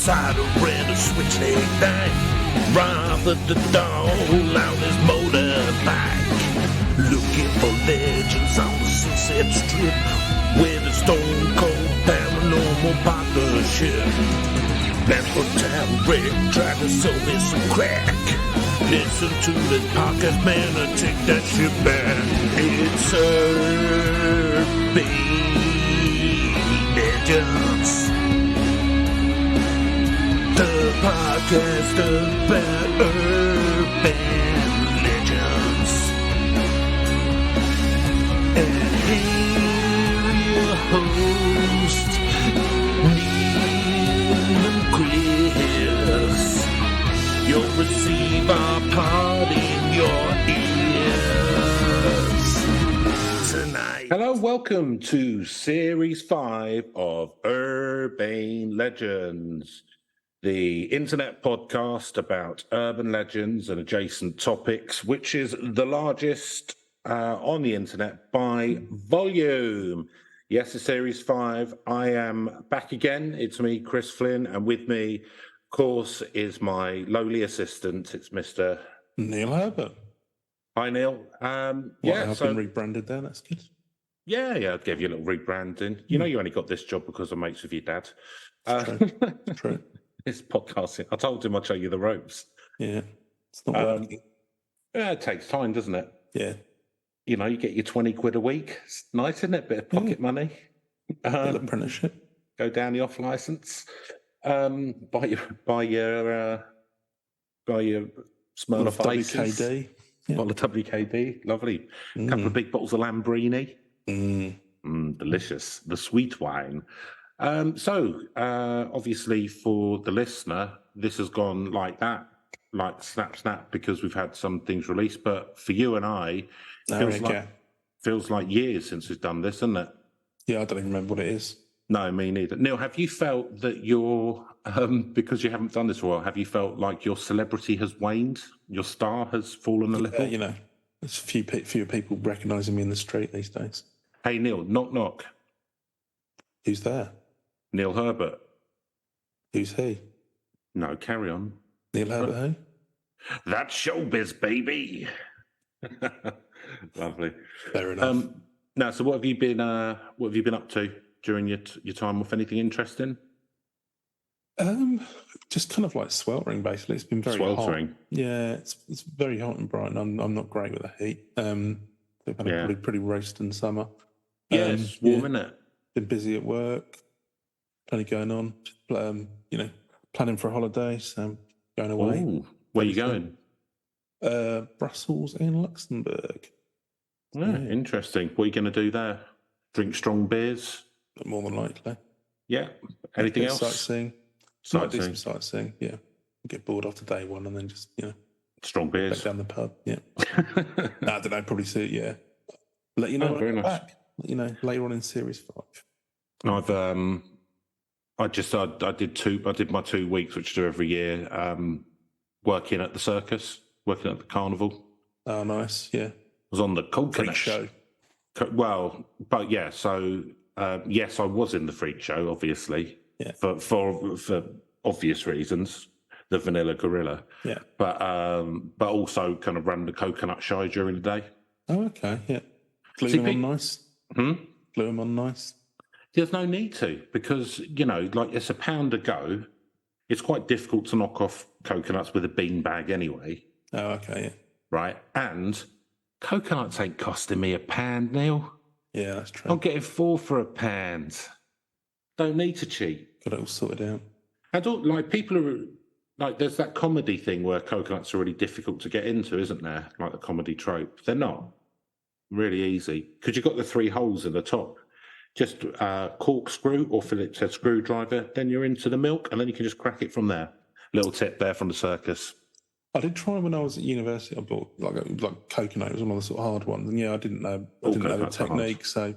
cider and a switch leg thing. Rather the dog on his motorbike. Looking for legends on the Sunset Strip with a stone cold paranormal partnership. Landford Town Rick tried to sell me some crack. Listen to this podcast, man, and take that shit back. It's Urban Legends, the podcast about urban legends. And here your host, Neil and Chris. You'll receive our pod in your ears tonight. Hello, welcome to Series 5 of Urban Legends, the internet podcast about urban legends and adjacent topics, which is the largest on the internet by volume. Yes, it's Series 5. I am back again. It's me, Chris Flynn, and with me, of course, is my lowly assistant. It's Mr. Neil Herbert. Hi, Neil. I've been rebranded there. That's good. Yeah, I gave you a little rebranding. You know, you only got this job because I'm mates with your dad. True. It's podcasting. I told him I'd show you the ropes. Yeah, it's not working. Yeah, it takes time, doesn't it? Yeah. You know, you get your 20 quid a week. It's nice, isn't it? Bit of pocket money. Apprenticeship. Go down the off license. Buy your Smirnoff Ices. WKD. Bottle of WKD. Lovely. Couple of big bottles of Lambrini. Delicious. The sweet wine. So obviously for the listener, this has gone like that, like snap, because we've had some things released. But for you and I, feels like years since we've done this, isn't it? Yeah, I don't even remember what it is. No, me neither. Neil, have you felt that your because you haven't done this for a while, have you felt like your celebrity has waned? Your star has fallen a little? You know, there's fewer people recognising me in the street these days. Hey, Neil, knock, knock. Who's there? Neil Herbert. Who's he? No, carry on. Neil Herbert who? That's showbiz, baby. Lovely. Fair enough. Now, so what have you been up to during your time off? Anything interesting? Just kind of like sweltering, basically. It's been very hot. Yeah, it's very hot in Brighton. I'm not great with the heat. They've had a pretty roasting summer. Yeah, it's warm, isn't it? Been busy at work. Plenty going on. Planning for a holiday, so going away. Ooh, where are you going? Brussels and Luxembourg. Yeah, interesting. What are you going to do there? Drink strong beers? More than likely. Yeah. Anything else? Sightseeing. Might do some sightseeing, yeah. Get bored after day one and then just, strong beers. Back down the pub, yeah. I don't know, probably suit, yeah. Let you know when I get back. Let you know later on in Series 5. I did my 2 weeks, which I do every year, working at the circus, working at the carnival. Oh, nice, yeah. I was on the coconut show. Well, but yeah, so yes, I was in the freak show, obviously, for obvious reasons, the Vanilla Gorilla. Yeah. But also kind of ran the coconut show during the day. Oh, okay, yeah. Glue them on nice. Glue them on nice. There's no need to, because, like it's £1 a go. It's quite difficult to knock off coconuts with a beanbag anyway. Oh, okay, yeah. Right? And coconuts ain't costing me £1, Neil. Yeah, that's true. I'm getting 4 for £1. Don't need to cheat. Got it all sorted out. I don't like people are like there's that comedy thing where coconuts are really difficult to get into, isn't there? Like the comedy trope. They're not. Really easy. Because you've got the 3 holes in the top. Just corkscrew or Phillips head screwdriver, then you're into the milk, and then you can just crack it from there. Little tip there from the circus. I did try when I was at university. I bought like coconut. It was one of the sort of hard ones, and I didn't know the technique. So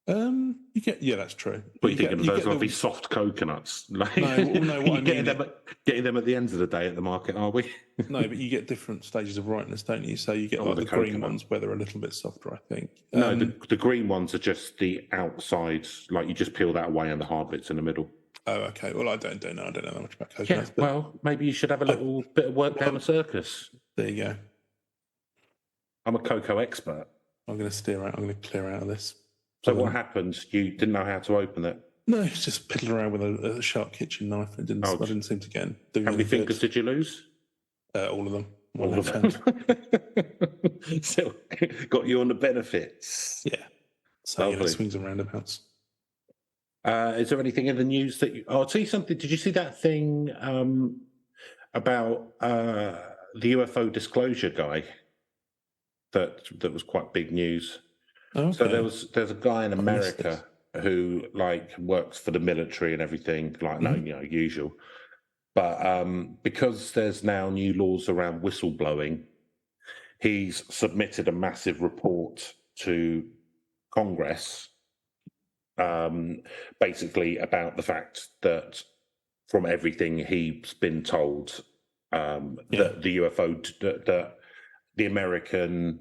You get that's true. But you're thinking of those lovely soft coconuts. Like, no, what I mean, getting them at the end of the day at the market, are we? No, but you get different stages of ripeness, don't you? So you get like the green ones where they're a little bit softer, I think. No, the green ones are just the outside, like you just peel that away and the hard bits in the middle. Oh, okay. Well, I don't know that much about coconuts. Yeah, well, maybe you should have a little bit of work down the circus. There you go. I'm a cocoa expert. I'm going to clear out of this. So what happened? You didn't know how to open it? No, it's just piddling around with a sharp kitchen knife. I didn't seem to get in. How many fingers did you lose? All of them. All of them. So got you on the benefits. Yeah. So swings and roundabouts. Is there anything in the news that you... Oh, I'll tell you something. Did you see that thing about the UFO disclosure guy? That was quite big news. Okay. So there's a guy in America who works for the military and everything, usual. But because there's now new laws around whistleblowing, he's submitted a massive report to Congress, basically about the fact that from everything he's been told, that the UFO, that the American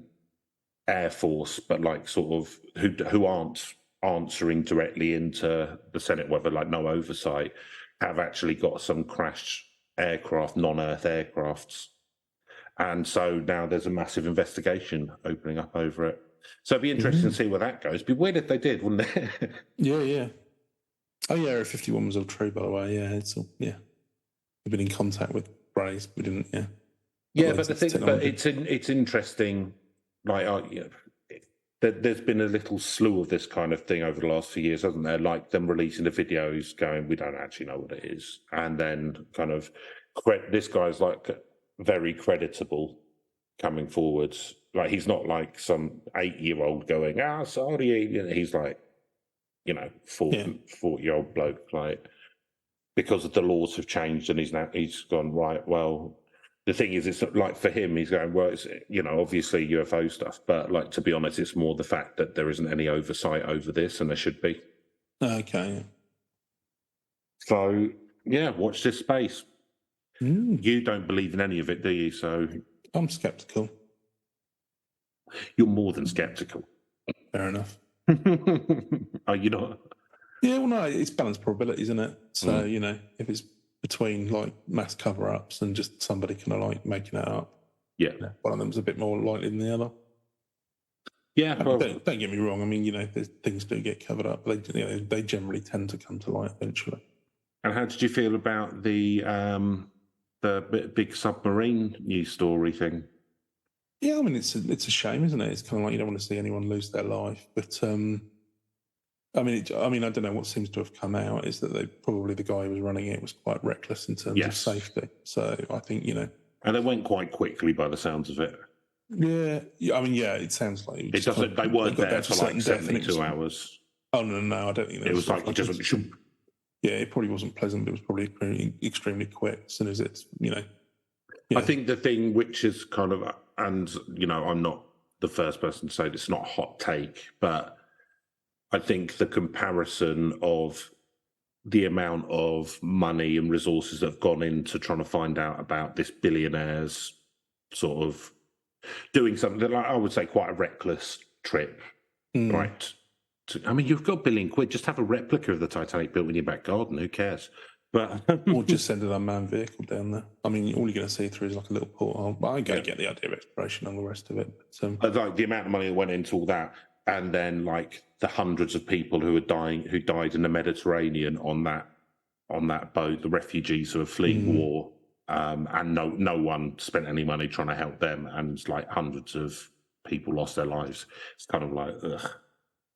Air Force, but who aren't answering directly into the Senate, whether no oversight, have actually got some crashed aircraft, non-Earth aircrafts. And so now there's a massive investigation opening up over it. So it'd be interesting to see where that goes. It'd be weird if they did, wouldn't it? Yeah. Oh, yeah, Area 51 was all true, by the way. Yeah, it's all, yeah. We've been in contact with Braze. We didn't, yeah. Yeah, but it's interesting. There's been a little slew of this kind of thing over the last few years, hasn't there? Like them releasing the videos going, we don't actually know what it is. And then kind of, this guy's very creditable coming forwards. He's not like some 8-year-old going, sorry. He's 40-year-old bloke, because the laws have changed and he's gone, right, well, the thing is, it's for him, he's going, well, it's, obviously UFO stuff, but to be honest, it's more the fact that there isn't any oversight over this, and there should be. Okay. So, yeah, watch this space. You don't believe in any of it, do you? So I'm sceptical. You're more than sceptical. Fair enough. Are you not? Yeah, well, no, it's balanced probabilities, isn't it? So, if it's between mass cover-ups and just somebody kind of making it up. Yeah. One of them's a bit more likely than the other. Yeah. Well, don't get me wrong. I mean, things do get covered up. They generally tend to come to light eventually. And how did you feel about the big submarine news story thing? Yeah, I mean, it's a shame, isn't it? It's kind of you don't want to see anyone lose their life, but I mean, I don't know what seems to have come out is that the guy who was running it was quite reckless in terms of safety. So I think, And it went quite quickly by the sounds of it. Yeah. I mean, yeah, it sounds like... It doesn't, they weren't there for 72 hours. Oh, no, I don't think it was it just... Yeah, it probably wasn't pleasant, but it was probably extremely quick as soon as it's, I think the thing which is kind of, and, I'm not the first person to say this, not a hot take, but I think the comparison of the amount of money and resources that have gone into trying to find out about this billionaire's sort of doing something that I would say quite a reckless trip, right? You've got £1 billion, just have a replica of the Titanic built in your back garden, who cares? But or just send an unmanned vehicle down there. I mean, all you're going to see through is a little porthole. But I get the idea of exploration and the rest of it. But, the amount of money that went into all that, and then the hundreds of people who died in the Mediterranean on that boat, the refugees who are fleeing war, and no one spent any money trying to help them, and hundreds of people lost their lives. It's kind of ugh.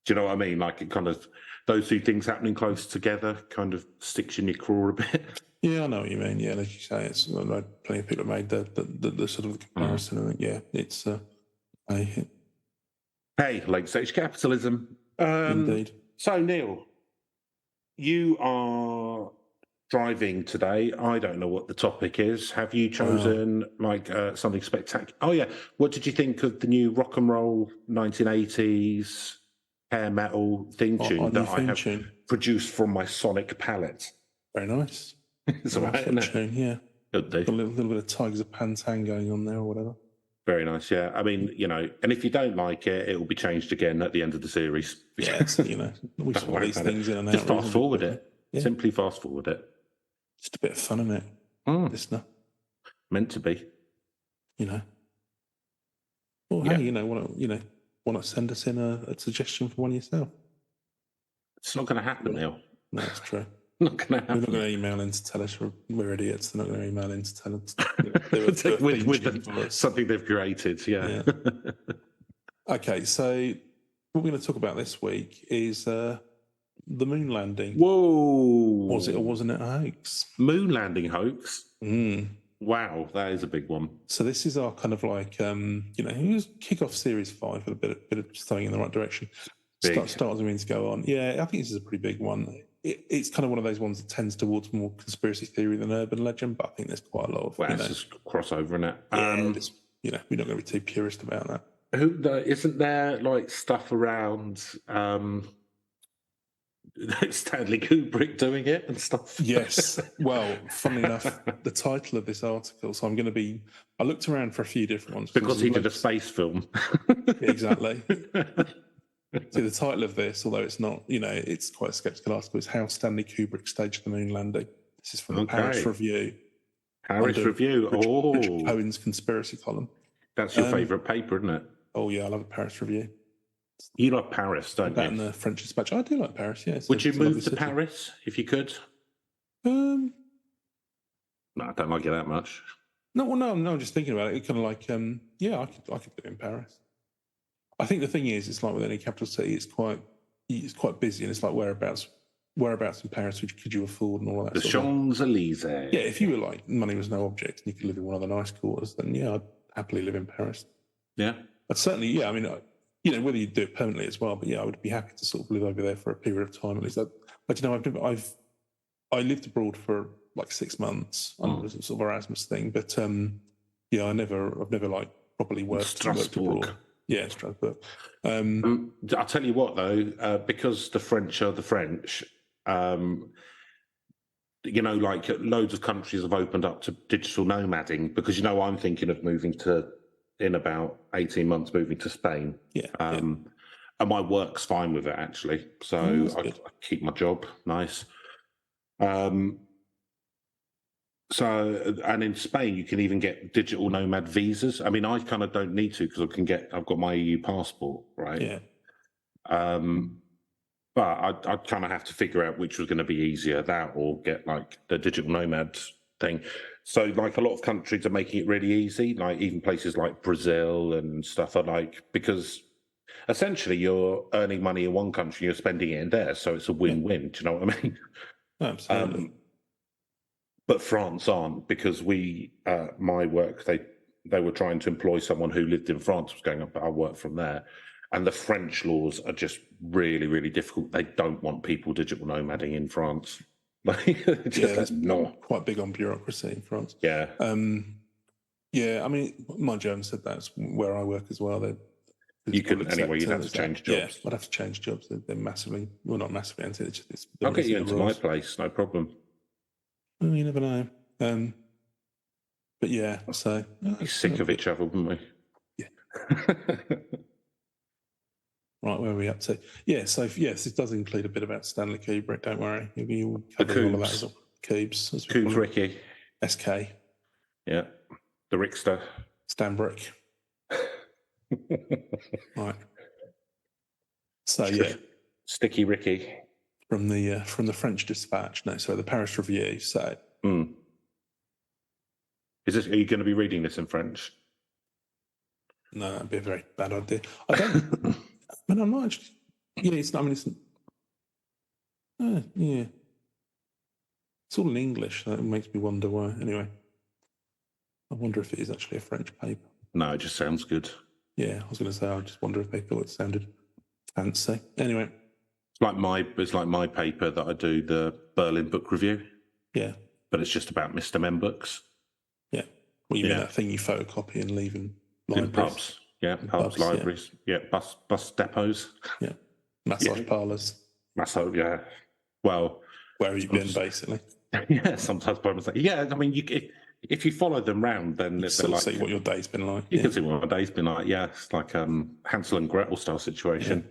Do you know what I mean? It kind of, those two things happening close together kind of sticks in your craw a bit. Yeah, I know what you mean. Yeah, like you say, it's plenty of people have made the sort of comparison. And yeah, it's hey, late stage capitalism. Indeed. So Neil, you are driving today. I don't know what the topic is. Have you chosen something spectacular? Oh yeah. What did you think of the new rock and roll 1980s hair metal theme tune On that your I theme have tune. produced from my sonic palette. Very nice. It's all right, Nice isn't it? tune, yeah. Good do. Got a little bit of Tigers of Pantang going on there or whatever. Very nice, yeah. I mean, and if you don't like it, it will be changed again at the end of the series. Yeah, so, we Don't sort worry these about it. things in and Just out. fast reasonably forward quickly. it. Yeah. Simply fast forward it. Just a bit of fun, isn't it? Listener, Meant to be. Well, Yeah. hey, why not send us in a suggestion for one yourself? It's not going to happen, Neil. No, that's true. Not going to We're happen. not going to email in to tell us we're idiots. They're not going to email in to tell us. With something they've created, yeah. Okay, so what we're going to talk about this week is the moon landing. Whoa! Was it or wasn't it a hoax? Moon landing hoax? Mm. Wow, that is a big one. So this is our kind of like, it was kick off Series 5 with a bit of something in the right direction. Start means go on. Yeah, I think this is a pretty big one. It's kind of one of those ones that tends towards more conspiracy theory than urban legend, but I think there's quite a lot of. Well, it's just crossover, isn't it? Yeah, we're not going to be too purist about that. Isn't there like stuff around Stanley Kubrick doing it and stuff? Yes. Well, funnily enough, the title of this article. So I looked around for a few different ones because he did a space film. Exactly. So the title of this, although it's not, it's quite a skeptical article, is How Stanley Kubrick Staged the Moon Landing. This is from the Paris Review. Paris Review. Richard Cohen's conspiracy column. That's your favourite paper, isn't it? Oh yeah, I love a Paris Review. You love Paris, don't you? And the French Dispatch. I do like Paris. Yeah. Would you move to Paris if you could? No, I don't like it that much. No. I'm just thinking about it. Kind of like, I could live in Paris. I think the thing is, it's like with any capital city, it's quite busy, and it's like whereabouts in Paris could you afford and all that. The Champs-Elysees. Yeah, if you were like money was no object and you could live in one of the nice quarters, then yeah, I'd happily live in Paris. Yeah, I'd certainly. Yeah, I mean, whether you do it permanently as well, but yeah, I would be happy to sort of live over there for a period of time at least. I lived abroad for like 6 months under some sort of Erasmus thing, but I've never like properly worked abroad. Yeah, Strasbourg. I'll tell you what, though, because the French are the French, like loads of countries have opened up to digital nomading because, I'm thinking of in about 18 months, moving to Spain. Yeah. And my work's fine with it, actually. So I keep my job. Nice. And in Spain, you can even get digital nomad visas. I mean, I kind of don't need to because I've got my EU passport, right? Yeah. But I'd kind of have to figure out which was going to be easier, that or get like the digital nomad thing. So like a lot of countries are making it really easy, like even places like Brazil and stuff are like, because essentially you're earning money in one country, you're spending it in there. So it's a win-win. Do you know what I mean? Absolutely. But France aren't, because my work, they were trying to employ someone who lived in France, was going up, but I work from there. And the French laws are just really, really difficult. They don't want people digital nomading in France. That's not quite big on bureaucracy in France. Yeah. I mean, mind you, I said that's where I work as well. You couldn't anyway. You'd have to change jobs. Yeah, I'd have to change jobs. They're massively, well, not massively. I'll get you into my place, no problem. Well, you never know. But yeah, so we're sick of each other, wouldn't we? Yeah. Right, where are we up to? Yeah, so yes, it does include a bit about Stanley Kubrick. Don't worry, you'll cover all of that as well. Cubes, Cubes, Ricky, SK. Yeah, the Rickster, Stanbrick. Right. So yeah, Sticky Ricky from the French Dispatch. No, sorry, the Paris Review. So, are you going to be reading this in French? No, that'd be a very bad idea. I don't. I mean, I'm not actually. Yeah, it's. I mean, it's. Yeah, it's all in English. So it makes me wonder why. Anyway, I wonder if it is actually a French paper. No, it just sounds good. Yeah, I was going to say. I just wonder if they thought it sounded fancy. Anyway, it's like my paper that I do, the Berlin Book Review. Yeah, but it's just about Mr. Men books. Yeah, well, you mean that thing you photocopy and leave in libraries? In pubs. Yeah, pubs, libraries. Yeah, bus depots. Yeah. Massage parlours. Massage, yeah. Well, where have you been, basically? Yeah, sometimes problems like, I mean, if you follow them round, then you sort of see what your day's been like. You can see what my day's been like. Yeah, it's like Hansel and Gretel style situation.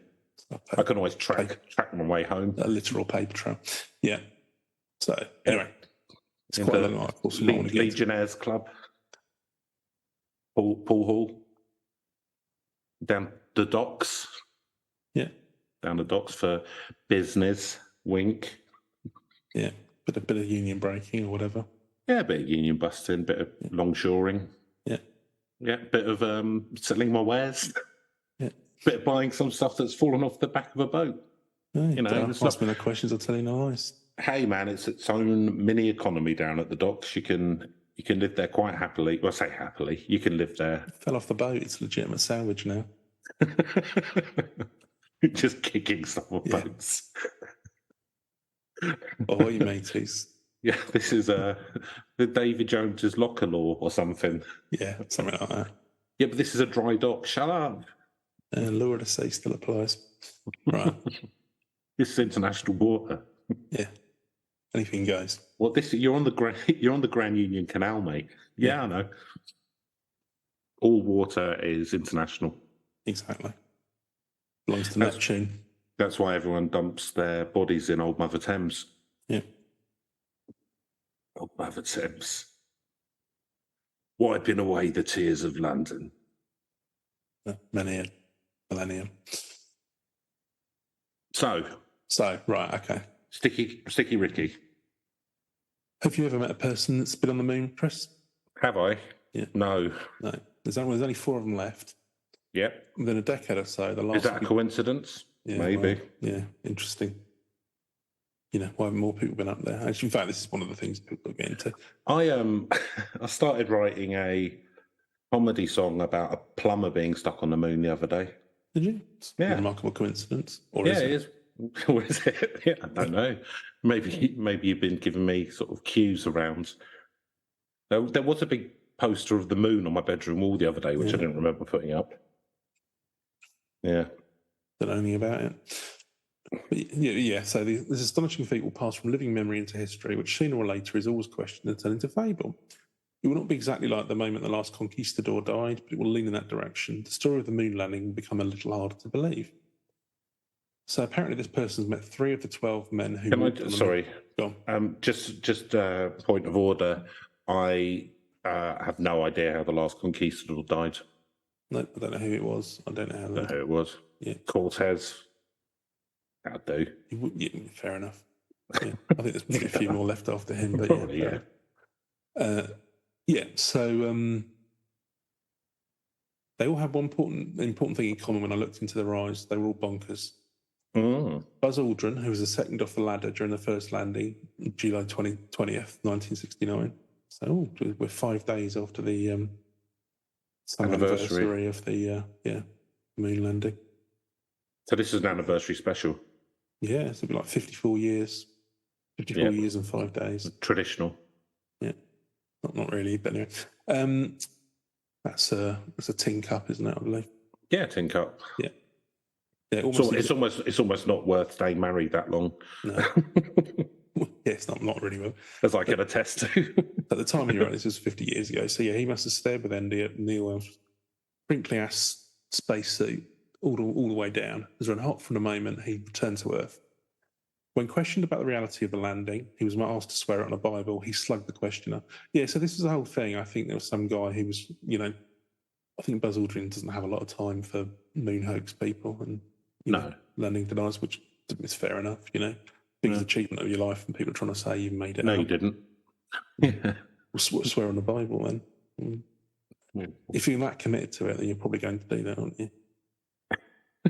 Yeah. I can always track my way home. A literal paper trail. Yeah. So anyway, it's quite a long article. Legionnaires Club, Pool Hall, down the docks. Yeah. Down the docks for business. Wink. Yeah. Bit of union breaking or whatever. Yeah, a bit of union busting, bit of longshoring. Yeah. Yeah, bit of selling my wares. Yeah. Bit of buying some stuff that's fallen off the back of a boat. Yeah, ask me no questions, I'll tell you no lies. Hey man, it's its own mini economy down at the docks. You can live there quite happily. Well, I say happily. You can live there. Fell off the boat. It's legitimate salvage now. Just kicking stuff off boats. Ahoy, mateys. Yeah, this is the David Jones's locker law or something. Yeah, something like that. Yeah, but this is a dry dock. Shut up. Law of the sea still applies. Right. This is international water. Yeah. Anything goes. Well, you're on the Grand Union Canal, mate. Yeah, I know. All water is international. Exactly. Belongs to Neptune. That's why everyone dumps their bodies in Old Mother Thames. Yeah. Old Mother Thames. Wiping away the tears of London. Millennium. So, right, okay. Sticky Ricky. Have you ever met a person that's been on the moon, Chris? Have I? Yeah. No. There's only 4 of them left. Yep. Within a decade or so. Is that a coincidence? Yeah, maybe. Well, yeah, interesting. Why haven't more people been up there? Actually, in fact, this is one of the things people get into. I started writing a comedy song about a plumber being stuck on the moon the other day. Did you? It's a remarkable coincidence. Or is it? Is. Or is it? Yeah, I don't know. Maybe you've been giving me sort of cues around. There was a big poster of the moon on my bedroom wall the other day, which I didn't remember putting up. Yeah. Don't know anything about it. But so this astonishing feat will pass from living memory into history, which sooner or later is always questioned and turned into fable. It will not be exactly like the moment the last conquistador died, but it will lean in that direction. The story of the moon landing will become a little harder to believe. So apparently this person's met 3 of the 12 men who... Sorry. Go on. Just point of order. I have no idea how the last conquistador died. No, I don't know who it was. I don't know who it was. Yeah. Cortez. That'll do. Yeah, fair enough. Yeah. I think there's probably a few more left after him. But probably, so they all have one important thing in common when I looked into their eyes. They were all bonkers. Mm. Buzz Aldrin, who was the second off the ladder during the first landing, July 20th, 1969. So we're 5 days after the anniversary of the moon landing. So this is an anniversary special. Yeah, so it'll be like 54 years. 54 years and 5 days. Traditional. Yeah. Not really, but anyway. That's a tin cup, isn't it, I believe? Yeah, tin cup. Yeah. Yeah, it's almost not worth staying married that long. No. Yeah, it's not really well. As I can attest to. At the time you wrote this was 50 years ago. So yeah, he must have stayed with Andy at Neil Armstrong's crinkly ass spacesuit all the way down. As run hot from the moment he returned to Earth. When questioned about the reality of the landing, he was asked to swear it on a Bible. He slugged the questioner. Yeah, so this is the whole thing. I think there was some guy who was, I think Buzz Aldrin doesn't have a lot of time for moon hoax people and landing deniers, which is fair enough, biggest achievement of your life, and people are trying to say you made it. No, up. you didn't. We'll swear on the Bible then. Mm. If you're that committed to it, then you're probably going to do that, aren't you?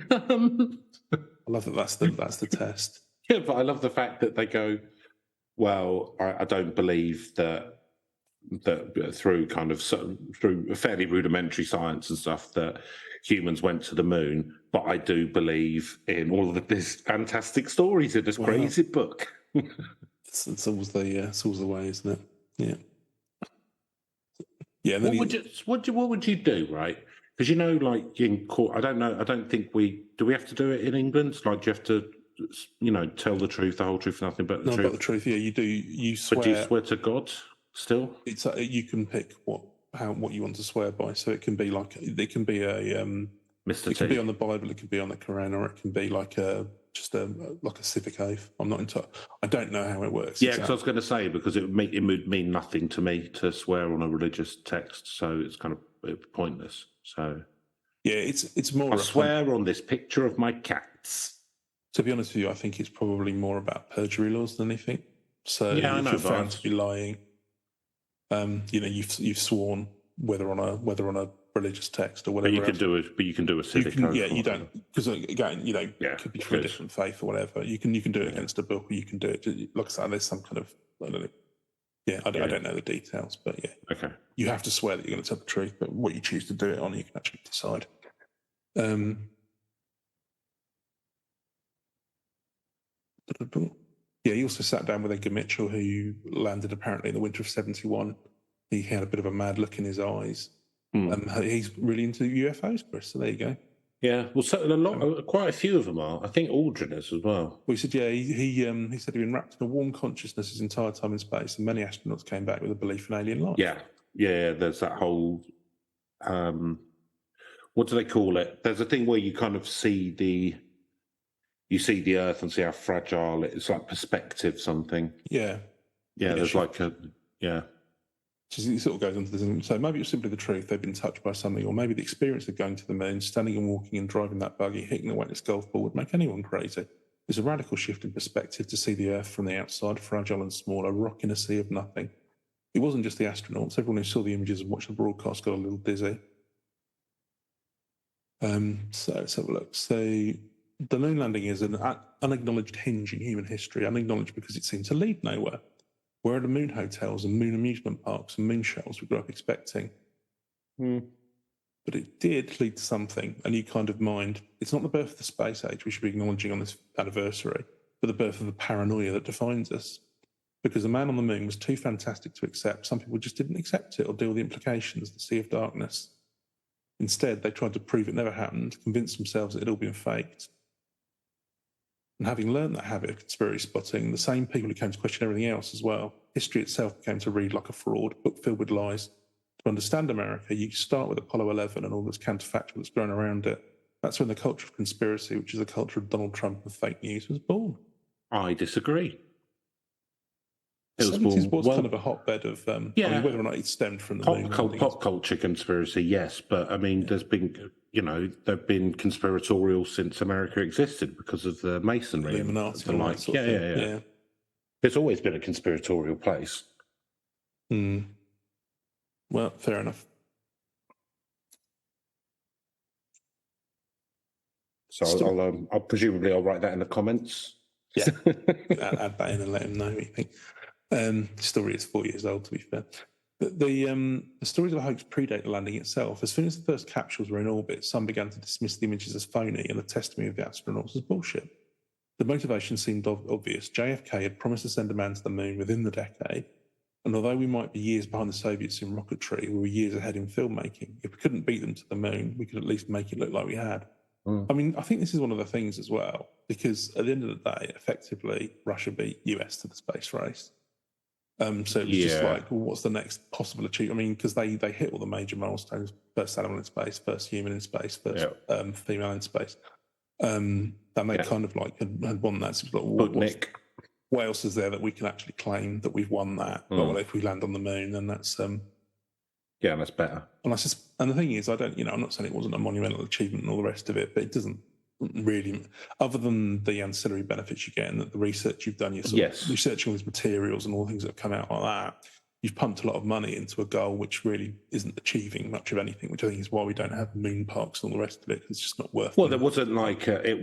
I love that. That's the test. Yeah, but I love the fact that they go, well, I don't believe that through through fairly rudimentary science and stuff that humans went to the moon, but I do believe in all of these fantastic stories in this crazy book. It's always the way, isn't it? Yeah. Yeah. What would you do, right? Because like in court, I don't know. I don't think we have to do it in England. Like, do you have to, tell the truth, the whole truth, nothing but the truth. But the truth, yeah, you do. You swear. But do you swear to God still? It's you can pick what you want to swear by. So it can be like it can be a Mr. It can be on the Bible, it can be on the Quran, or it can be like a civic oath. I'm not into. I don't know how it works. Yeah, because I was going to say, because it would mean nothing to me to swear on a religious text, so it's kind of pointless. So yeah, it's more. I swear on this picture of my cats. To be honest with you, I think it's probably more about perjury laws than anything. So yeah, if you're found to be lying, you've sworn whether on a religious text or whatever. But you can do a civic oath. Yeah, you don't, because again, it could be for a different faith or whatever. You can do it against a book, or you can do it. Like I said, there's some kind of, I don't know. Yeah, I don't know the details, but yeah. Okay. You have to swear that you're going to tell the truth, but what you choose to do it on, you can actually decide. Yeah, he also sat down with Edgar Mitchell, who landed apparently in the winter of '71. He had a bit of a mad look in his eyes. He's really into UFOs, Chris. So there you go. Yeah, well, quite a few of them are. I think Aldrin is as well. Well, he said, yeah, he said he'd been wrapped in a warm consciousness his entire time in space, and many astronauts came back with a belief in alien life. Yeah. There's that whole, what do they call it? There's a thing where you kind of see the Earth and see how fragile it is. It's like perspective something. Yeah. Yeah, there's like a, yeah. So he sort of goes into this and so maybe it's simply the truth, they've been touched by something, or maybe the experience of going to the moon, standing and walking and driving that buggy, hitting the weightless golf ball would make anyone crazy. It's a radical shift in perspective to see the Earth from the outside, fragile and small, a rock in a sea of nothing. It wasn't just the astronauts. Everyone who saw the images and watched the broadcast got a little dizzy. So let's have a look. So the moon landing is an unacknowledged hinge in human history, unacknowledged because it seemed to lead nowhere. Where are the moon hotels and moon amusement parks and moon shuttles we grew up expecting? But it did lead to something, and you kind of mind, it's not the birth of the space age we should be acknowledging on this anniversary, but the birth of the paranoia that defines us. Because the man on the moon was too fantastic to accept. Some people just didn't accept it or deal with the implications, the sea of darkness. Instead, they tried to prove it never happened, convince themselves it had all been faked. And having learned that habit of conspiracy spotting, the same people who came to question everything else as well, history itself became to read like a fraud, book filled with lies. To understand America, you start with Apollo 11 and all this counterfactual that's grown around it. That's when the culture of conspiracy, which is the culture of Donald Trump and fake news, was born. I disagree. It was kind of a hotbed of whether or not it stemmed from the pop culture conspiracy, yes, but I mean, there's been there've been conspiratorial since America existed because of the Masonry, the Illuminati, and like, yeah. It's always been a conspiratorial place. Well, fair enough. So I'll presumably write that in the comments. Yeah, add that in and let him know what you think. The story is 4 years old, to be fair. But the stories of the hoax predate the landing itself. As soon as the first capsules were in orbit, some began to dismiss the images as phony and the testimony of the astronauts as bullshit. The motivation seemed obvious. JFK had promised to send a man to the moon within the decade, and although we might be years behind the Soviets in rocketry, we were years ahead in filmmaking. If we couldn't beat them to the moon, we could at least make it look like we had. I mean, I think this is one of the things as well, because at the end of the day, effectively, Russia beat US to the space race. So it was just like, well, what's the next possible achievement? I mean, because they hit all the major milestones: first animal in space, first human in space, first female in space. And they kind of like had won that. So it was like, what else is there that we can actually claim that we've won that? Well, if we land on the moon, then that's that's better. And the thing is, I'm not saying it wasn't a monumental achievement and all the rest of it, but it doesn't really, other than the ancillary benefits you get and the research you've done, you're researching all these materials and all the things that have come out like that. You've pumped a lot of money into a goal which really isn't achieving much of anything, which I think is why we don't have moon parks and all the rest of it. It's just not worth it. Well, there wasn't like that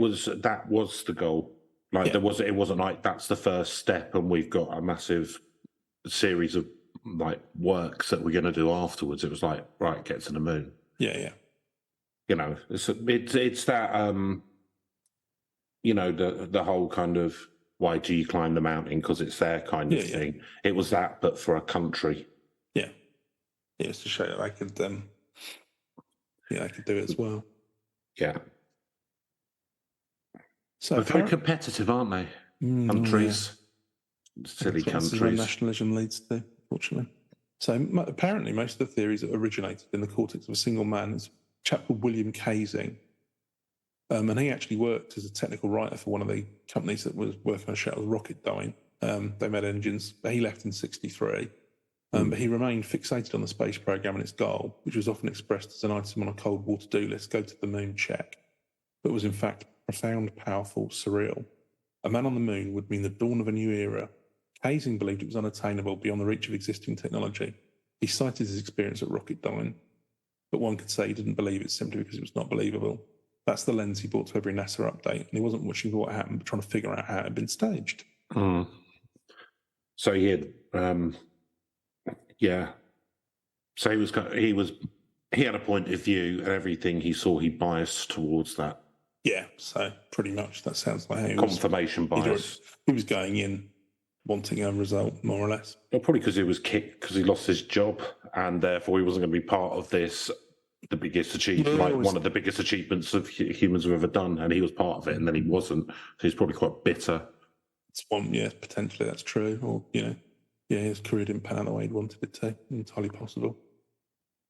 was the goal. Like it wasn't like that's the first step and we've got a massive series of like works that we're going to do afterwards. It was like, right, get to the moon. Yeah. It's that the whole kind of why do you climb the mountain, because it's their kind of thing. It was that, but for a country. It's to show that they could they could do it as well. Yeah. So They're very competitive, aren't they? Countries. Silly This is where nationalism leads to, unfortunately. So apparently most of the theories that originated in the cortex of a single man is a chap called William Casing. And he actually worked as a technical writer for one of the companies that was working on Shuttle's Rocketdyne. They made engines, but he left in 1963. But he remained fixated on the space program and its goal, which was often expressed as an item on a Cold War to-do list, go to the moon, check, but was in fact profound, powerful, surreal. A man on the moon would mean the dawn of a new era. Casing believed it was unattainable beyond the reach of existing technology. He cited his experience at Rocketdyne, but one could say he didn't believe it simply because it was not believable. That's the lens he brought to every NASA update, and he wasn't watching for what happened, but trying to figure out how it had been staged. So he had, So he had a point of view, and everything he saw, he biased towards that. Yeah, so pretty much that sounds like how he confirmation bias. He was going in wanting a result, more or less. Well, probably because he was kicked because he lost his job, and therefore he wasn't going to be part of this. The biggest achievement, one of the biggest achievements of humans have ever done, and he was part of it, and then he wasn't. So he's probably quite bitter. It's one, potentially that's true, or his career didn't pan out the way he'd wanted it to. Entirely possible.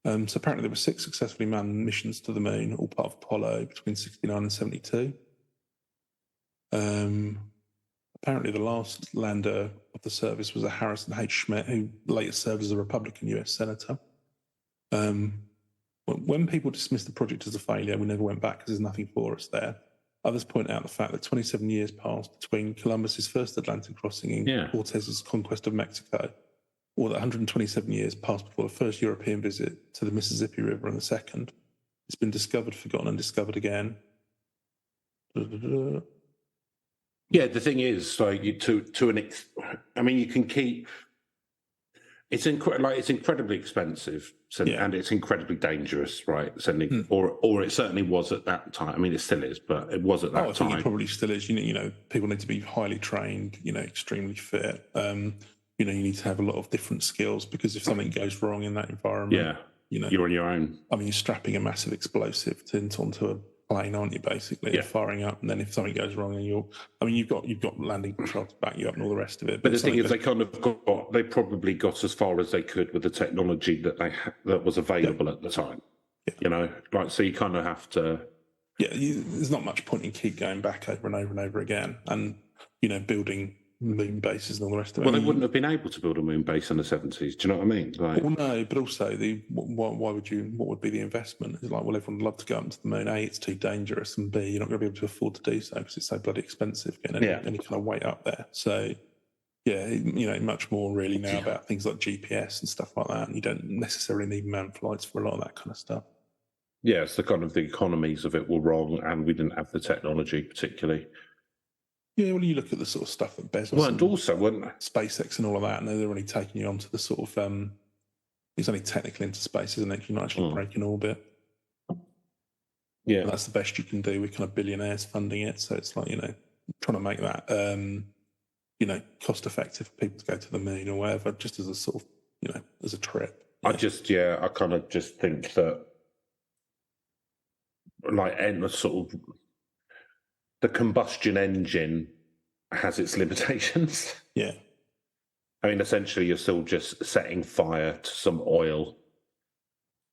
So apparently there were 6 successfully manned missions to the moon, all part of Apollo between 1969 and 1972. Apparently the last lander of the service was a Harrison H. Schmitt, who later served as a Republican US senator. When people dismissed the project as a failure, we never went back because there's nothing for us there. Others point out the fact that 27 years passed between Columbus's first Atlantic crossing and Cortez's conquest of Mexico, or that 127 years passed before the first European visit to the Mississippi River and the second. It's been discovered, forgotten, and discovered again. Yeah, the thing is, like, you can keep. It's incredibly expensive, and it's incredibly dangerous, right? Certainly, or it certainly was at that time. I mean, it still is, but it was at that time. I think it probably still is. People need to be highly trained, extremely fit. You need to have a lot of different skills, because if something goes wrong in that environment, you're on your own. I mean, you're strapping a massive explosive onto a plane, aren't you? Basically, firing up, and then if something goes wrong, and you've got landing control to back you up and all the rest of it. But the thing is, they probably got as far as they could with the technology that was available at the time. So you kind of have to. There's not much point in keep going back over and over and over again, and building moon bases and all the rest of it. Well, they wouldn't have been able to build a moon base in the 70s. Do you know what I mean? Well, no, but also why would you? What would be the investment? It's like, well, everyone would love to go up to the moon. A, it's too dangerous, and B, you're not going to be able to afford to do so because it's so bloody expensive getting any kind of weight up there. So, much more really now about things like GPS and stuff like that, and you don't necessarily need manned flights for a lot of that kind of stuff. Yeah, it's the economies of it were wrong, and we didn't have the technology particularly. Yeah, well, you look at the sort of stuff that Bezos and also SpaceX and all of that, and they're only taking you onto the sort of it's only technically into space, isn't it? You're not actually breaking orbit. Yeah, and that's the best you can do with kind of billionaires funding it. So it's like trying to make that cost effective for people to go to the moon or whatever, just as a sort of as a trip. I kind of just think that the combustion engine has its limitations. Yeah. I mean, essentially, you're still just setting fire to some oil,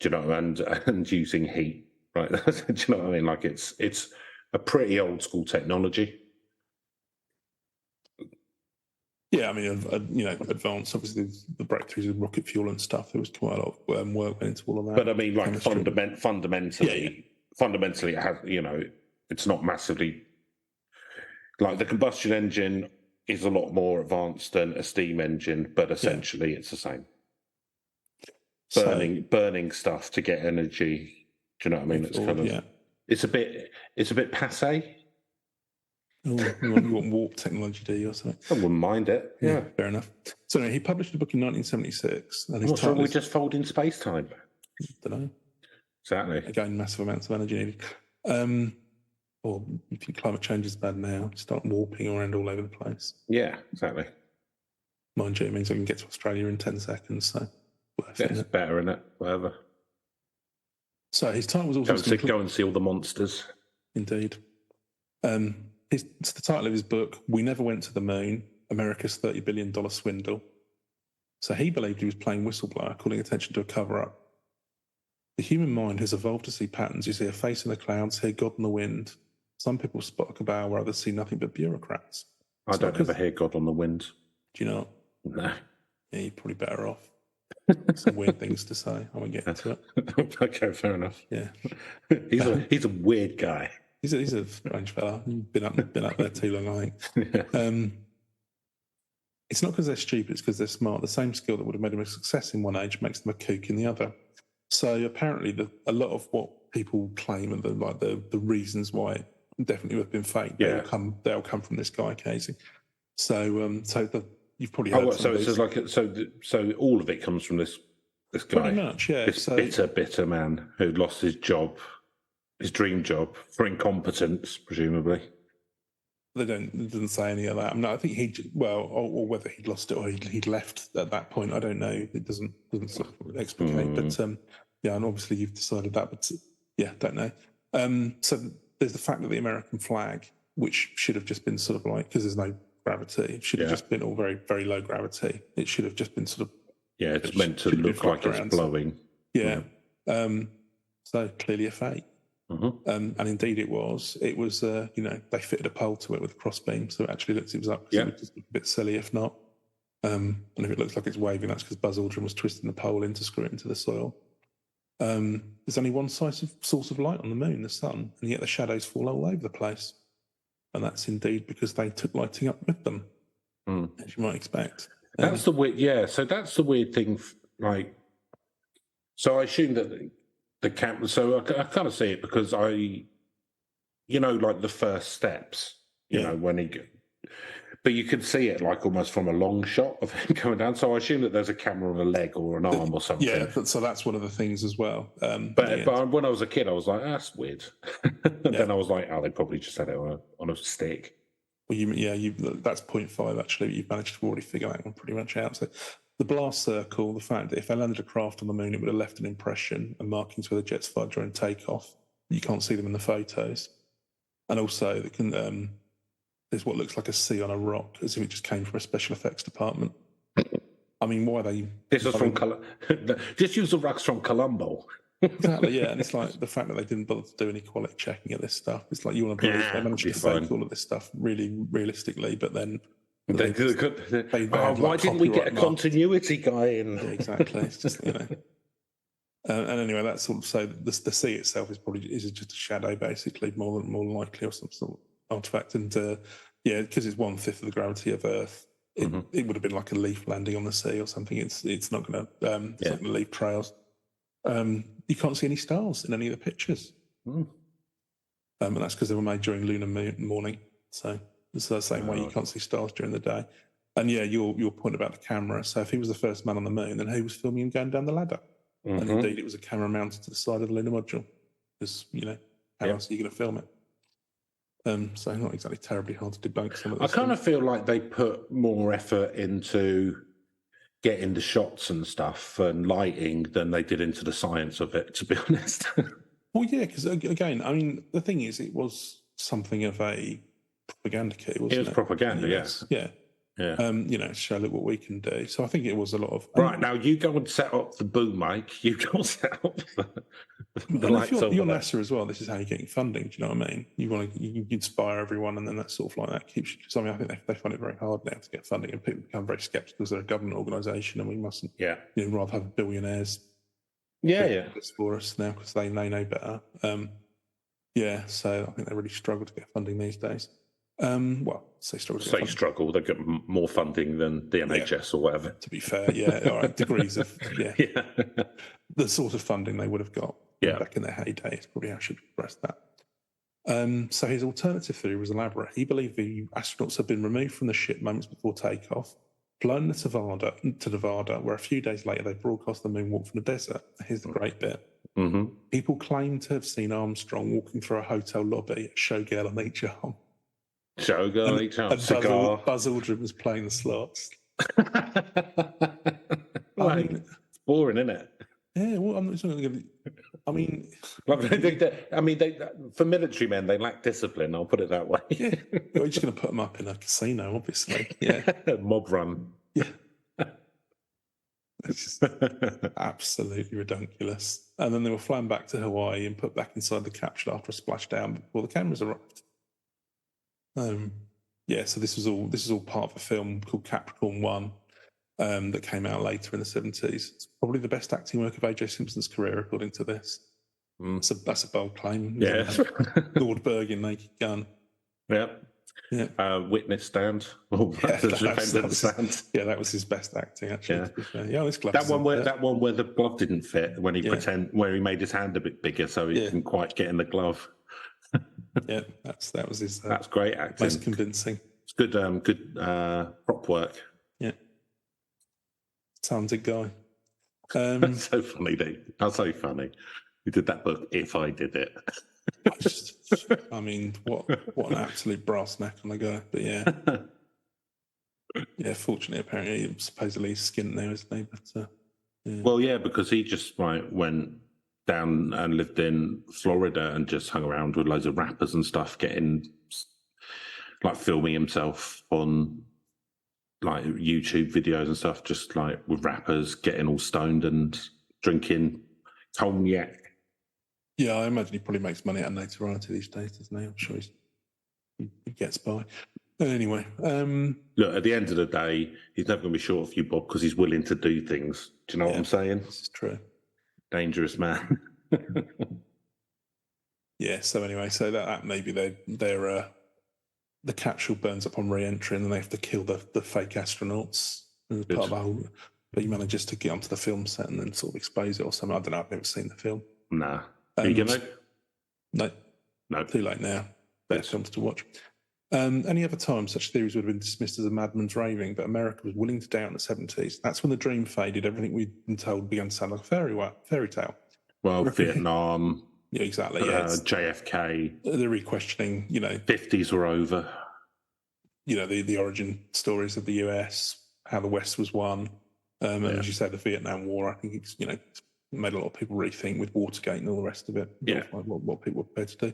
and using heat, right? Do you know what I mean? Like, it's a pretty old school technology. Yeah, I mean, advanced, obviously, the breakthroughs with rocket fuel and stuff, there was quite a lot of work went into all of that. But I mean, like, fundamentally, it has, it's not massively. Like, the combustion engine is a lot more advanced than a steam engine, but essentially it's the same. Burning stuff to get energy. Do you know what I mean? It's kind of it's a bit passé. Oh, you want warp technology, do you, or something? I wouldn't mind it. Yeah, fair enough. So anyway, he published a book in 1976. And what's wrong with just folding space time? Don't know. Exactly. Again, massive amounts of energy needed. Or if you climate change is bad now, start warping around all over the place. Yeah, exactly. Mind you, it means I can get to Australia in 10 seconds, so it's better, isn't it? Whatever. So his title was also Go and see all the monsters. Indeed. The title of his book, We Never Went to the Moon, America's $30 billion Swindle. So he believed he was playing whistleblower, calling attention to a cover-up. The human mind has evolved to see patterns. You see a face in the clouds, hear God in the wind. Some people spot a cabal where others see nothing but bureaucrats. I don't ever hear God on the wind. Do you not? No. Yeah, you're probably better off. Some weird things to say. I won't get into it. Okay, fair enough. Yeah. He's a weird guy. He's a strange fella. Been up there too long, I think. Yeah. It's not because they're stupid, it's because they're smart. The same skill that would have made them a success in one age makes them a kook in the other. So apparently a lot of what people claim and the reasons why it definitely would have been fake, they'll come from this guy, Casey. So you've probably heard so all of it comes from this guy. Pretty much, yeah. This bitter man who lost his job, his dream job, for incompetence, presumably. It doesn't say any of that. I mean, I think or whether he'd lost it or he'd left at that point, I don't know. It doesn't sort of explicate. But and obviously you've decided that. But don't know. So there's the fact that the American flag, which should have just been sort of like, because there's no gravity, it should have just been all very, very low gravity. It should have just been sort of it's meant to look like it's blowing. Yeah. So clearly a fake. And indeed it was. It was, they fitted a pole to it with a crossbeam, so it actually looks it was up. It was just a bit silly if not. And if it looks like it's waving, that's because Buzz Aldrin was twisting the pole in to screw it into the soil. There's only one source of light on the moon, the sun, and yet the shadows fall all over the place. And that's indeed because they took lighting up with them, as you might expect. That's the weird, so that's the weird thing. Like, so I assume that the camp. So I kind of see it because like the first steps. You know when but you could see it like almost from a long shot of him coming down. So I assume that there's a camera on a leg or an arm or something. Yeah, so that's one of the things as well. But when I was a kid, I was like, that's weird. And then I was like, they probably just had it on a stick. Well, that's 0.5 actually. You've managed to already figure that one pretty much out. So the blast circle, the fact that if they landed a craft on the moon, it would have left an impression and markings where the jets fired during takeoff. You can't see them in the photos. And also, there's what looks like a C on a rock, as if it just came from a special effects department. I mean, why are they... This was from... Just use the rocks from Colombo. Exactly, yeah. And it's like the fact that they didn't bother to do any quality checking of this stuff. It's like you want to believe they managed to fake all of this stuff really realistically, but then... why didn't we get a continuity guy in? Yeah, exactly. It's just, and anyway, that's sort of... So the sea itself is just a shadow, basically, more likely, or some sort of artifact. And because it's 1/5 of the gravity of Earth, it would have been like a leaf landing on the sea or something. It's not going to leave trails. You can't see any stars in any of the pictures, and that's because they were made during lunar morning. So it's the same way you can't see stars during the day. And your point about the camera. So if he was the first man on the moon, then who was filming him going down the ladder? And indeed, it was a camera mounted to the side of the lunar module. Because how else are you going to film it? So not exactly terribly hard to debunk some of those. I kind of feel like they put more effort into getting the shots and stuff and lighting than they did into the science of it, to be honest. Well, yeah, because again, I mean, the thing is, it was something of a propaganda kit, wasn't it? It was propaganda, yes. Yeah. Show look what we can do. So I think it was a lot of... Right, now you go and set up the boom mic, you go and set up the lights over you're there. NASA as well, this is how you're getting funding, do you know what I mean? You inspire everyone, and then that sort of like that keeps you... So I mean, I think they find it very hard now to get funding, and people become very sceptical because they're a government organisation, and we mustn't rather have billionaires for us now because they know better. So I think they really struggle to get funding these days. Struggle. They get more funding than the NHS or whatever. To be fair, all right, degrees of the sort of funding they would have got back in their heyday is probably how I should express that. So his alternative theory was elaborate. He believed the astronauts had been removed from the ship moments before takeoff, flown to Nevada, where a few days later they broadcast the moonwalk from the desert. Here's the great bit. People claim to have seen Armstrong walking through a hotel lobby, a showgirl on each arm. Showgirl on each arm, cigar. Buzz Aldrin was playing the slots. It's boring, isn't it? Yeah, well, I'm not going to give you... I mean, for military men, they lack discipline. I'll put it that way. yeah, you're just going to put them up in a casino, obviously. Yeah, Mob run. yeah. It's just absolutely ridiculous. And then they were flown back to Hawaii and put back inside the capsule after a splashdown before the cameras arrived. Yeah, so this is all part of a film called Capricorn 1 that came out later in the 70s. It's probably the best acting work of A.J. Simpson's career, according to this. That's a bold claim. Yeah. Nordberg in Naked Gun. Yeah. Yeah. Witness Stand. Stand. Yeah, that was his best acting, actually. Yeah, this glove. That one where the glove didn't fit when he where he made his hand a bit bigger, so he didn't quite get in the glove. Yeah, that was his. That's great acting. Most convincing. It's good prop work. Yeah. Talented guy. That's so funny, dude. That's so funny. We did that book. If I did it. I mean, what an absolute brass neck on the guy. But yeah. Yeah, fortunately, apparently, supposedly he's skint now, isn't he? But, yeah. Well, yeah, because he just went down and lived in Florida and just hung around with loads of rappers and stuff, filming himself on YouTube videos and stuff, just with rappers, getting all stoned and drinking cognac. Yeah, I imagine he probably makes money out of notoriety these days, doesn't he? I'm sure he gets by. But anyway. Look, at the end of the day, he's never going to be short of you, Bob, because he's willing to do things. Do you know what I'm saying? This is true. Dangerous man. Yeah, so anyway, so that maybe they're the capsule burns up on re-entry and then they have to kill the fake astronauts as part of the whole. But he manages to get onto the film set and then sort of expose it or something. I don't know, I've never seen the film. Nah. Are you going to? No. Too late now. Better films to watch. Any other time, such theories would have been dismissed as a madman's raving, but America was willing to doubt in the 70s. That's when the dream faded. Everything we'd been told began to sound like a fairy tale. Well, Vietnam. Yeah, exactly. JFK. They're re-questioning, 50s were over. The origin stories of the US, how the West was won. And as you say, the Vietnam War, I think it's, made a lot of people rethink with Watergate and all the rest of it. Yeah. What people were prepared to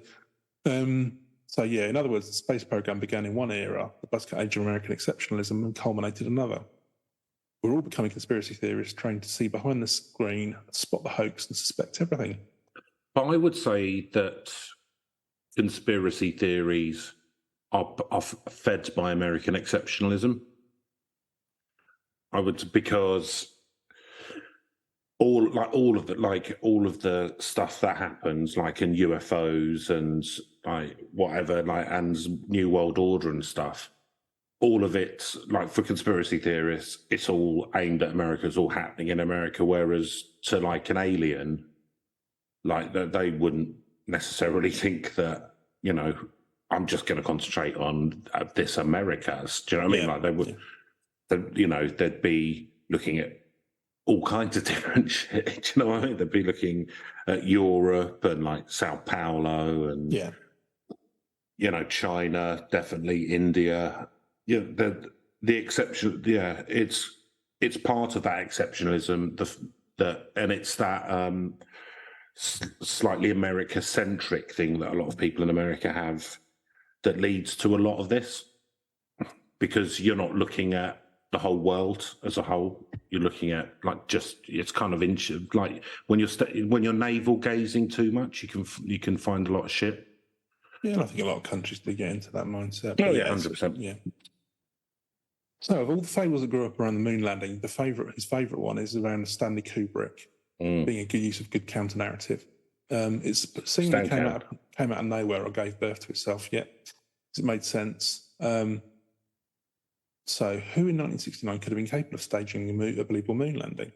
do. So, in other words, the space program began in one era, the buzzcut age of American exceptionalism, and culminated another. We're all becoming conspiracy theorists, trained to see behind the screen, spot the hoax, and suspect everything. But I would say that conspiracy theories are fed by American exceptionalism. Because all of the stuff that happens, like in UFOs and whatever, and New World Order and stuff, all of it, for conspiracy theorists, it's all aimed at America. It's all happening in America. Whereas to an alien, they wouldn't necessarily think that, I'm just going to concentrate on this America's. Do you know what I mean? They would. They'd be looking at all kinds of different shit. Do you know what I mean? They'd be looking at Europe and Sao Paulo and China, definitely India. The exception. Yeah, it's part of that exceptionalism. And it's that slightly America-centric thing that a lot of people in America have that leads to a lot of this, because you're not looking at the whole world as a whole. You're looking at it's kind of when you're navel gazing too much, you can find a lot of shit. Yeah, and I think a lot of countries do get into that mindset. Oh yeah, 100%. Yeah. So of all the fables that grew up around the moon landing, his favourite one is around Stanley Kubrick being a good use of good counter narrative. It's seemingly came out of nowhere or gave birth to itself. Yeah, it made sense. So who in 1969 could have been capable of staging a believable moon landing?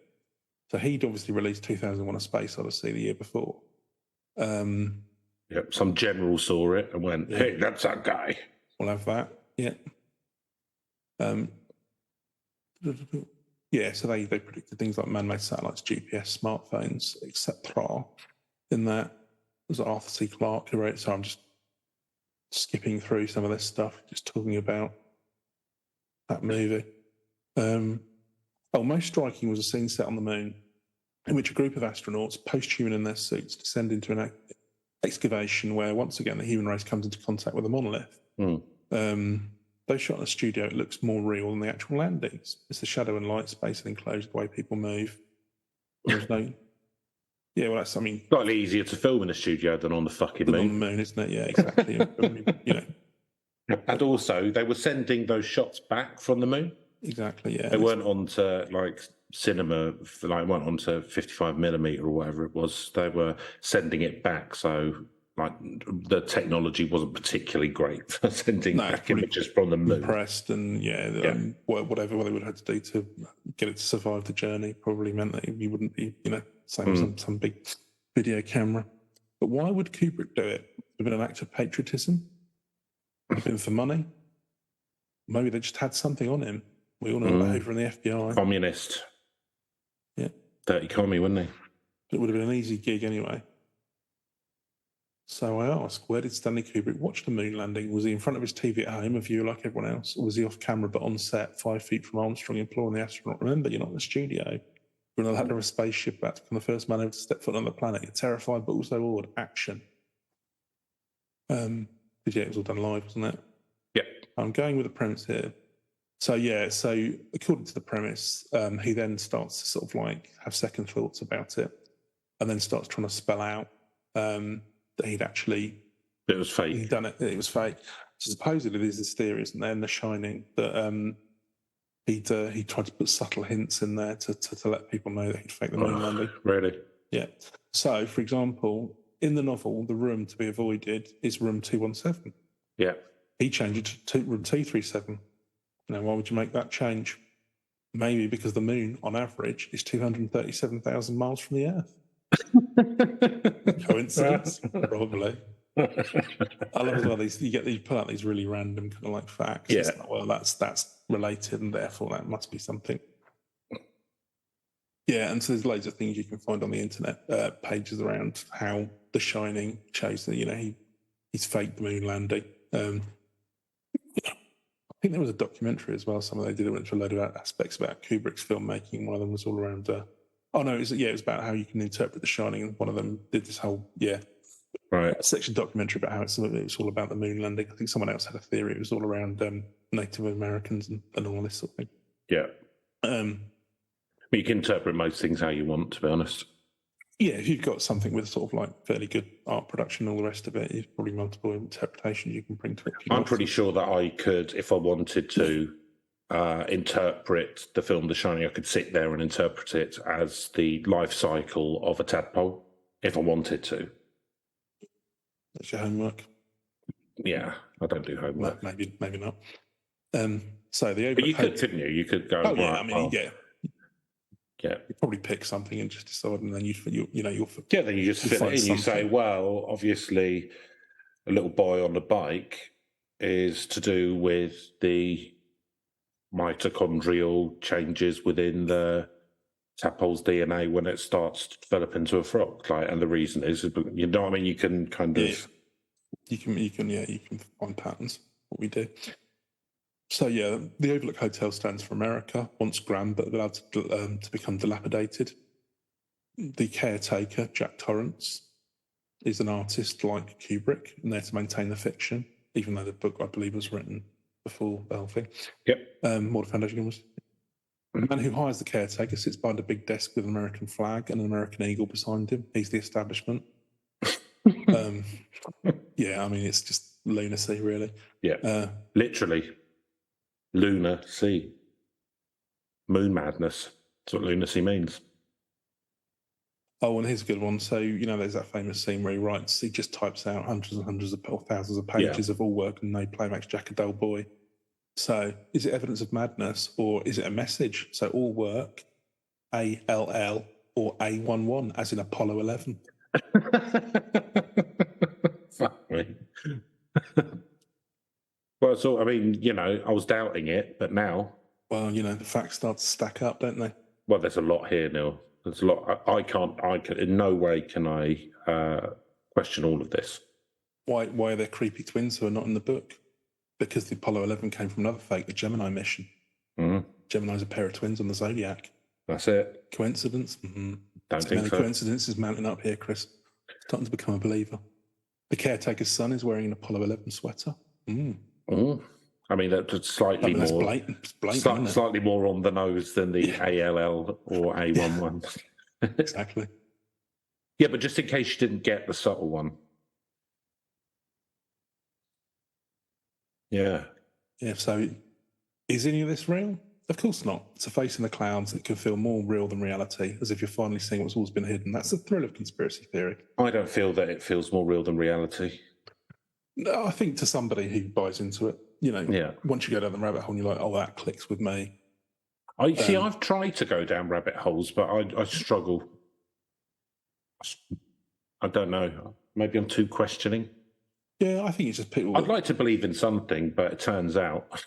So he'd obviously released 2001: A Space Odyssey the year before. Some general saw it and went, "Hey, that's that guy." We'll have that. Yeah. So they predicted things like man-made satellites, GPS, smartphones, etc. In that was Arthur C. Clarke who wrote. So I'm just skipping through some of this stuff, just talking about that movie. Most striking was a scene set on the moon. in which a group of astronauts, post-human in their suits, descend into an excavation where, once again, the human race comes into contact with a monolith. Though shot in a studio, it looks more real than the actual landings. It's the shadow and light space and enclosed the way people move. There's no... Yeah, well, that's, I mean... Slightly easier to film in a studio than on the fucking moon. On the moon, isn't it? Yeah, exactly. You know. And also, they were sending those shots back from the moon. Exactly, yeah. They weren't onto, like, cinema, like, weren't onto 55mm or whatever it was. They were sending it back, so... Like the technology wasn't particularly great for sending back images from the moon. Compressed and whatever they would have had to do to get it to survive the journey probably meant that you wouldn't be, same as some big video camera. But why would Kubrick do it? Would have been an act of patriotism? Would have been for money? Maybe they just had something on him. We all know about over in the FBI. Communist. Yeah. Dirty commie, wouldn't he? It would have been an easy gig anyway. So I ask, where did Stanley Kubrick watch the moon landing? Was he in front of his TV at home, a viewer like everyone else? Or was he off camera but on set, 5 feet from Armstrong, imploring the astronaut, remember, you're not in the studio. You're on the ladder of a spaceship about to become the first man ever to step foot on the planet. You're terrified but also awed. Action. But yeah, it was all done live, wasn't it? Yeah. I'm going with the premise here. So according to the premise, he then starts to sort of like have second thoughts about it and then starts trying to spell out that he'd actually... It was fake. He'd done it. It was fake. So supposedly there's this theory, isn't there, in The Shining, that he tried to put subtle hints in there to let people know that he'd faked the moon landing. Really? Yeah. So, for example, in the novel, the room to be avoided is room 217. Yeah. He changed it to room 237. Now, why would you make that change? Maybe because the moon, on average, is 237,000 miles from the Earth. Coincidence? Probably. I love as well you pull out these really random kind of like facts. Yeah. It's like, well, that's related and therefore that must be something. Yeah, and so there's loads of things you can find on the internet, pages around how The Shining shows that he's faked the moon landing. I think there was a documentary as well. They did it went through a load of aspects about Kubrick's filmmaking. One of them was all around. It was about how you can interpret The Shining, and one of them did this whole section documentary about how it's all about the moon landing. I think someone else had a theory. It was all around Native Americans and all this sort of thing. Yeah. You can interpret most things how you want, to be honest. Yeah, if you've got something with sort of like fairly good art production and all the rest of it, there's probably multiple interpretations you can bring to it. I'm pretty sure that I could, if I wanted to, interpret the film The Shining, I could sit there and interpret it as the life cycle of a tadpole, if I wanted to. That's your homework. Yeah, I don't do homework. Maybe not. So the but you could, couldn't you? You could go. Oh yeah, I mean, yeah. You probably pick something and just decide, and then you'll then you just fit it in. You say, well, obviously, a little boy on the bike is to do with the mitochondrial changes within the tadpole's DNA when it starts to develop into a frog. And the reason is, you know what I mean? You can kind of... You can find patterns, what we do. So, the Overlook Hotel stands for America, once grand, but allowed to become dilapidated. The caretaker, Jack Torrance, is an artist like Kubrick, and there to maintain the fiction, even though the book, I believe, was written before the whole thing. Yep. More the foundation was. The man who hires the caretaker sits behind a big desk with an American flag and an American eagle beside him. He's the establishment. I mean, it's just lunacy, really. Yeah. Literally. Lunacy. Moon madness. That's what lunacy means. Oh, and here's a good one. So, there's that famous scene where he just types out hundreds and hundreds or thousands of pages of all work and no play makes Jack a dull boy. So, is it evidence of madness or is it a message? So, all work, ALL or A11, as in Apollo 11. Fuck me. Well, so, I mean, I was doubting it, but now... Well, the facts start to stack up, don't they? Well, there's a lot here, Neil. There's a lot. I can't, in no way can I question all of this. Why are there creepy twins who are not in the book? Because the Apollo 11 came from another fake, the Gemini mission. Mm-hmm. Gemini's a pair of twins on the Zodiac. That's it. Coincidence? Mm-hmm. Don't think Many so. coincidences mounting up here, Chris. Starting to become a believer. The caretaker's son is wearing an Apollo 11 sweater. I mean, that's slightly That's more blatant. It's blatant, isn't it? slightly more on the nose than the ALL or A11. Exactly. Yeah, but just in case you didn't get the subtle one. Yeah. Yeah, so is any of this real? Of course not. It's a face in the clouds that can feel more real than reality, as if you're finally seeing what's always been hidden. That's the thrill of conspiracy theory. I don't feel that it feels more real than reality. No, I think to somebody who buys into it, once you go down the rabbit hole, and you're like, oh, that clicks with me. I've tried to go down rabbit holes, but I struggle. I don't know. Maybe I'm too questioning. Yeah, I think it's just people. I'd like to believe in something, but it turns out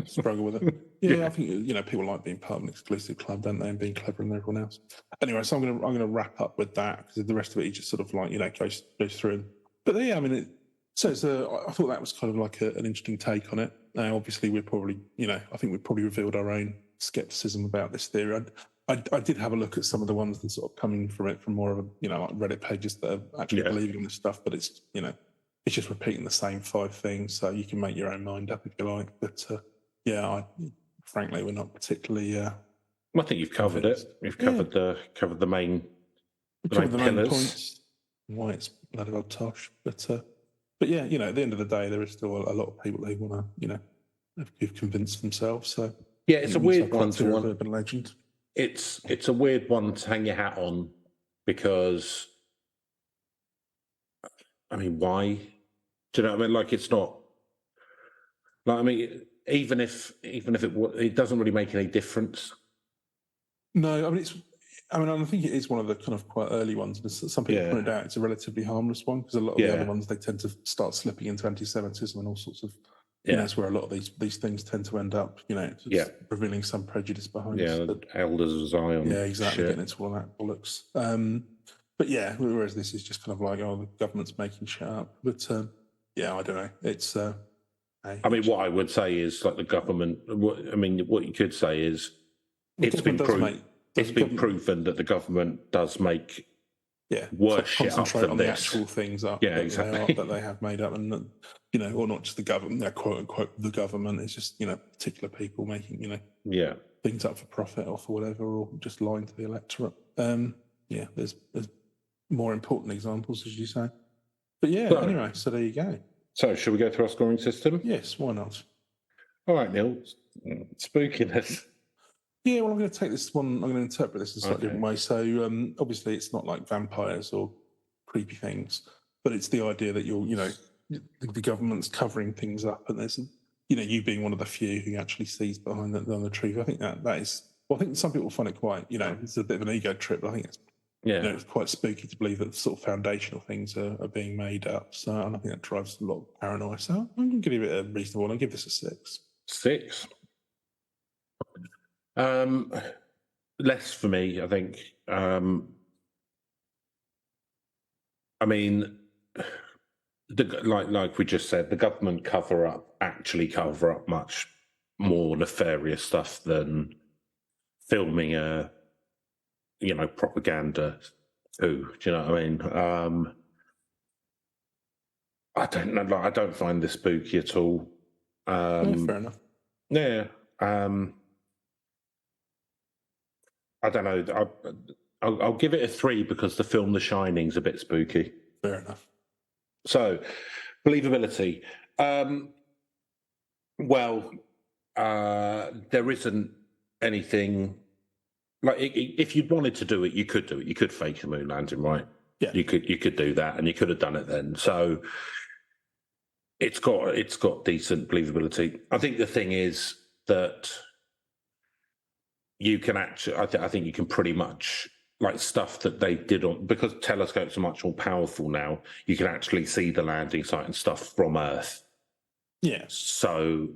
struggle with it. Yeah, I think people like being part of an exclusive club, don't they, and being cleverer than everyone else. Anyway, so I'm gonna wrap up with that, because the rest of it, you just sort of like goes through. But yeah, I mean, I thought that was kind of like an interesting take on it. Now, obviously, we're probably I think we've probably revealed our own skepticism about this theory. I did have a look at some of the ones that sort of coming from it from more of a like Reddit pages that are actually believing in this stuff, but it's it's just repeating the same 5 things, so you can make your own mind up if you like. But frankly, we're not particularly. I think you've covered it. You've covered the main pillars. Points. Why it's bloody well tosh, but yeah, at the end of the day, there is still a lot of people who want to who've convinced themselves. So yeah, it's a weird one to want. Urban legend. It's a weird one to hang your hat on, because I mean, why? Do you know what I mean? Like, it's not. Like, I mean, even if it doesn't really make any difference. No, I mean I think it is one of the kind of quite early ones. Some people pointed out it's a relatively harmless one, because a lot of the other ones, they tend to start slipping into anti-Semitism and all sorts of. That's where a lot of these things tend to end up. Revealing some prejudice behind. The elders of Zion. Yeah, exactly. Getting into all that bollocks. But yeah, whereas this is just kind of like, the government's making shit up. But I don't know. It's. I mean, what I would say is, like, the government. What you could say is, it's been proven that the government does make worse shit up than on this. The actual things up. Yeah, exactly. That they have made up, and or not just the government, quote unquote the government. It's just particular people making things up for profit or for whatever, or just lying to the electorate. There's more important examples, as you say. But anyway, so there you go. So, shall we go through our scoring system? Yes, why not? All right, Neil. Spookiness. Yeah, well, I'm going to take this one. I'm going to interpret this in a slightly different way. So, obviously, it's not like vampires or creepy ththings, but it's the idea that the government's covering things up, and there's you being one of the few who actually sees behind the truth. I think that is. Well, I think some people find it quite. It's a bit of an ego trip. But I think it's. It's quite spooky to believe that sort of foundational things are being made up. So, and I think that drives a lot of paranoia. So, I'm going to give it a reasonable one. I'll give this a 6. 6. Less for me, I think. I mean, like we just said, the government actually cover up much more nefarious stuff than filming a propaganda too. Do you know what I mean? I don't know. Like, I don't find this spooky at all. Fair enough. Yeah. I don't know. I'll give it a 3 because the film The Shining's a bit spooky. Fair enough. So, believability. There isn't anything. Like, if you'd wanted to do it, you could do it. You could fake a moon landing, right? Yeah. You could do that, and you could have done it then. So it's got decent believability. I think the thing is that you can actually. I think you can pretty much, like, stuff that they did on, because telescopes are much more powerful now. You can actually see the landing site and stuff from Earth. Yeah. So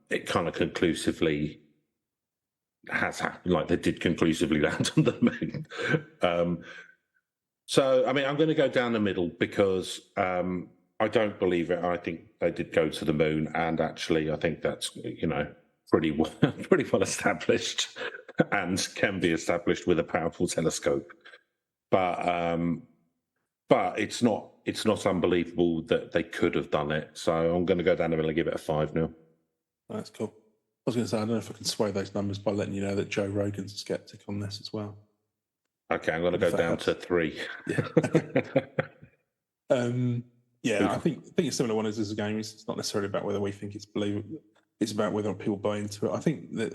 it kind of conclusively has happened, like they did conclusively land on the moon. So, I mean, I'm going to go down the middle because I don't believe it. I think they did go to the moon, and actually, I think that's pretty well established and can be established with a powerful telescope. But it's not unbelievable that they could have done it. So I'm going to go down the middle and give it a 5-0. That's cool. I was going to say, I don't know if I can sway those numbers by letting you know that Joe Rogan's a skeptic on this as well. Okay, I'm going to go down to 3. Yeah. I think a similar one as a game. It's not necessarily about whether we think it's believable. It's about whether people buy into it. I think that,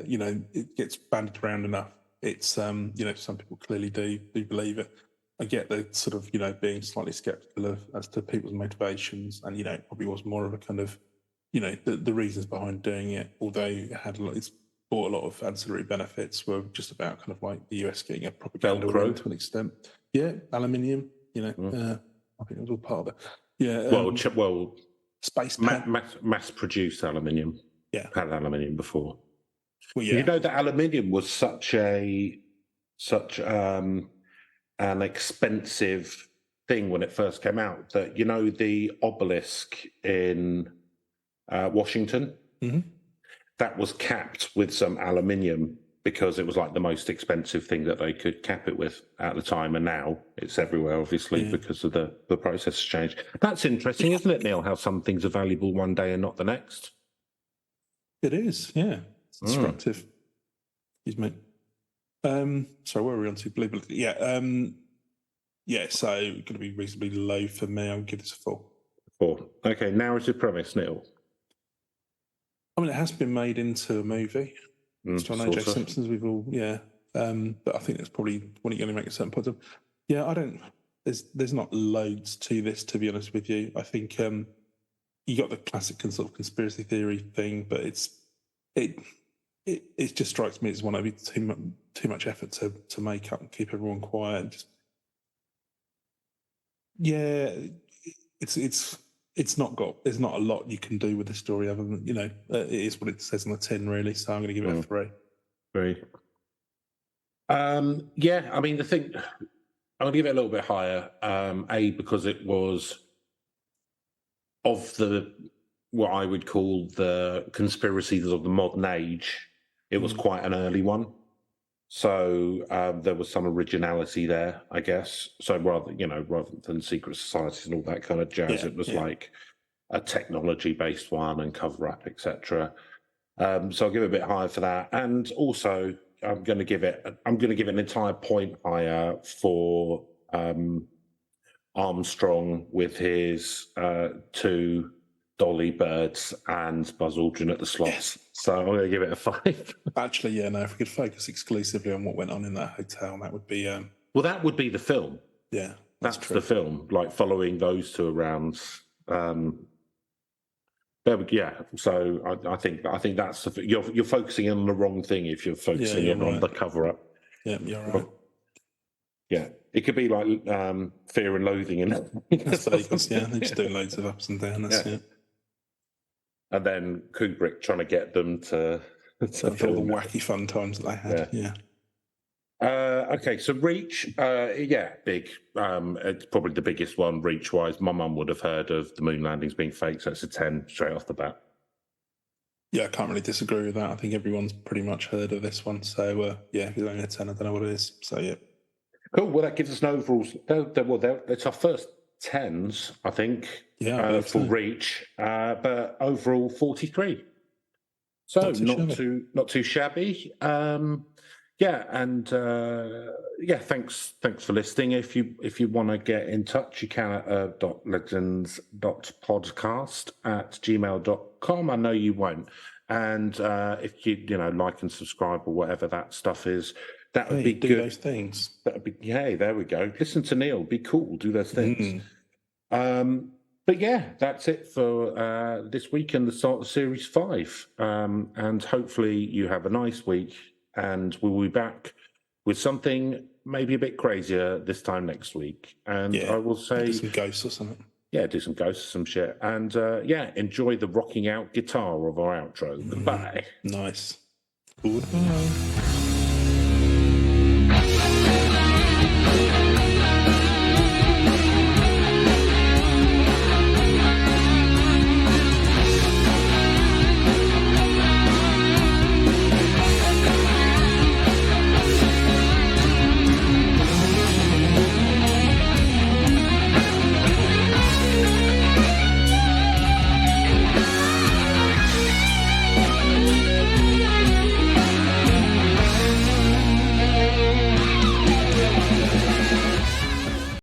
it gets banded around enough. It's, some people clearly do believe it. I get the sort of, being slightly skeptical as to people's motivations, and, it probably was more of a kind of, the reasons behind doing it, although it's brought a lot of ancillary benefits, were just about kind of like the US getting a propaganda Velcro to an extent. Yeah, aluminium, I think it was all part of it. Yeah. Well, space mass-produced aluminium. Yeah. Had aluminium before. Well, yeah. That aluminium was such an expensive thing when it first came out that, the obelisk in Washington, that was capped with some aluminium because it was like the most expensive thing that they could cap it with at the time. And now it's everywhere, obviously, because of the process change. That's interesting, isn't it, Neil, how some things are valuable one day and not the next? It is, yeah. It's instructive. Excuse me. Sorry, where are we on to? Blue. Yeah. So going to be reasonably low for me. I'll give this a 4. 4. Okay, narrative premise, Neil. I mean, it has been made into a movie. John A.J. Simpson's, we've all, but I think that's probably when you're going to make a certain point of. Yeah, I don't. There's not loads to this, to be honest with you. I think you got the classic sort of conspiracy theory thing, but it just strikes me as one of too much effort to make up and keep everyone quiet. There's not a lot you can do with the story other than, it is what it says on the tin, really. So I'm going to give it a 3. 3. I mean, the thing, I'm going to give it a little bit higher. Because it was of what I would call the conspiracies of the modern age. It was quite an early one. So there was some originality there, I guess. So rather than secret societies and all that kind of jazz, it was like a technology-based one and cover-up, etc. So I'll give it a bit higher for that. And also, I'm going to give it an entire point higher for Armstrong with his 2 Dolly birds and Buzz Aldrin at the slots. Yes. So I'm going to give it a 5. Actually, if we could focus exclusively on what went on in that hotel, that would be... Well, that would be the film. Yeah, that's the film, like following those 2 around. So I think that's you're focusing on the wrong thing if you're focusing on the cover-up. Yeah, you're right. Yeah, it could be like Fear and Loathing in Vegas. Yeah, they're just doing loads of ups and downs. Yeah. And then Kubrick trying to get them to all the wacky fun times that they had. Yeah. Okay, so Reach, big. It's probably the biggest one reach-wise. My mum would have heard of the moon landings being fake, so it's a 10 straight off the bat. Yeah, I can't really disagree with that. I think everyone's pretty much heard of this one. So, if it's only a 10, I don't know what it is. So, yeah. Cool. Well, that gives us an overall... it's our first 10s, I think, for Reach, but overall 43. So not too shabby. Thanks for listening. If you want to get in touch, you can at legends.podcast@gmail.com. I know you won't. And if you like and subscribe or whatever that stuff is, that would be good. Do those things. That would be there we go. Listen to Neil. Be cool. Do those things. But that's it for this week and the start of Series 5. And hopefully you have a nice week. And we'll be back with something maybe a bit crazier this time next week. And I will say... do some ghosts or something. Yeah, do some ghosts or some shit. And enjoy the rocking out guitar of our outro. Goodbye. Nice. Goodbye.